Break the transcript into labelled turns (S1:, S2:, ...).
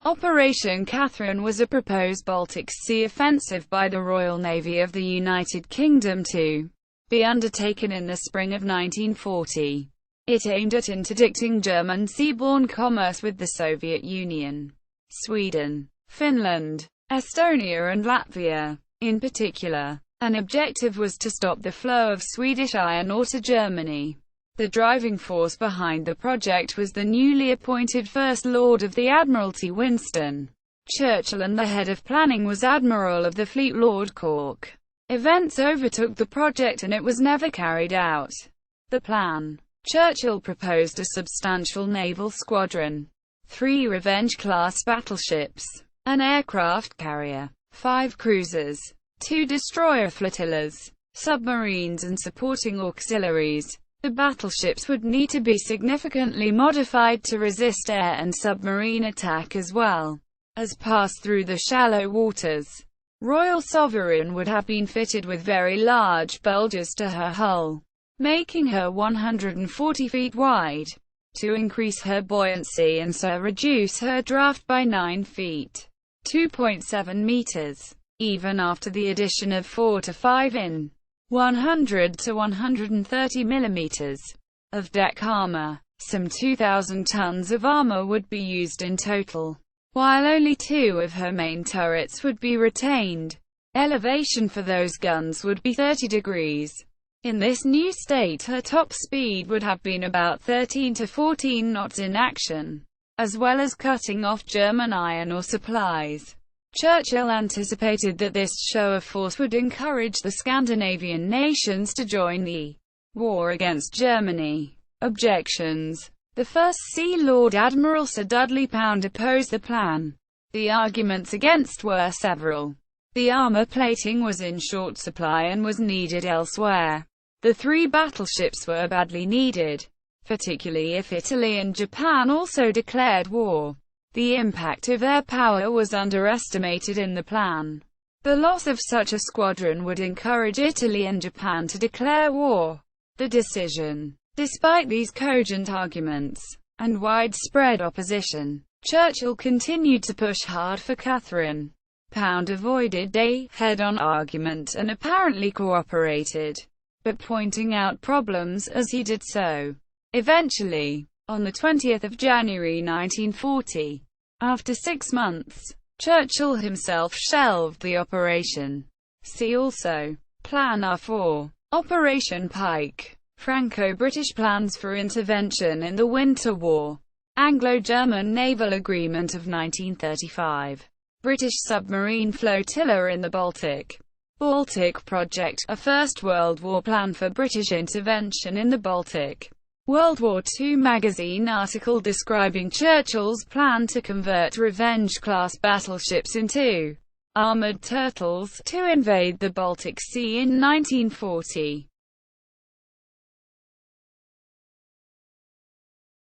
S1: Operation Catherine was a proposed Baltic Sea offensive by the Royal Navy of the United Kingdom to be undertaken in the spring of 1940. It aimed at interdicting German seaborne commerce with the Soviet Union, Sweden, Finland, Estonia and Latvia. In particular, an objective was to stop the flow of Swedish iron ore to Germany. The driving force behind the project was the newly appointed First Lord of the Admiralty Winston Churchill, and the head of planning was Admiral of the Fleet Lord Cork. Events overtook the project and it was never carried out. The plan. Churchill proposed a substantial naval squadron, 3 Revenge-class battleships, an aircraft carrier, 5 cruisers, 2 destroyer flotillas, submarines and supporting auxiliaries. The battleships would need to be significantly modified to resist air and submarine attack as well as pass through the shallow waters. Royal Sovereign would have been fitted with very large bulges to her hull, making her 140 feet wide, to increase her buoyancy and so reduce her draft by 9 feet, 2.7 meters, even after the addition of 4 to 5 in 100 to 130 millimeters of deck armor. Some 2,000 tons of armor would be used in total, while only 2 of her main turrets would be retained. Elevation for those guns would be 30 degrees. In this new state, her top speed would have been about 13 to 14 knots in action, as well as cutting off German iron ore supplies. Churchill anticipated that this show of force would encourage the Scandinavian nations to join the war against Germany. Objections. The first Sea Lord Admiral Sir Dudley Pound opposed the plan. The arguments against were several. The armor plating was in short supply and was needed elsewhere. The 3 battleships were badly needed, particularly if Italy and Japan also declared war. The impact of air power was underestimated in the plan. The loss of such a squadron would encourage Italy and Japan to declare war. The decision. Despite these cogent arguments, and widespread opposition, Churchill continued to push hard for Catherine. Pound avoided a head-on argument and apparently cooperated, but pointing out problems as he did so. Eventually, on the 20th of January 1940, after 6 months, Churchill himself shelved the operation. See also Plan R4, Operation Pike, Franco-British plans for intervention in the Winter War, Anglo-German Naval Agreement of 1935, British submarine flotilla in the Baltic, Baltic Project, a First World War plan for British intervention in the Baltic. World War II magazine article describing Churchill's plan to convert Revenge-class battleships into armored turtles to invade the Baltic Sea in 1940.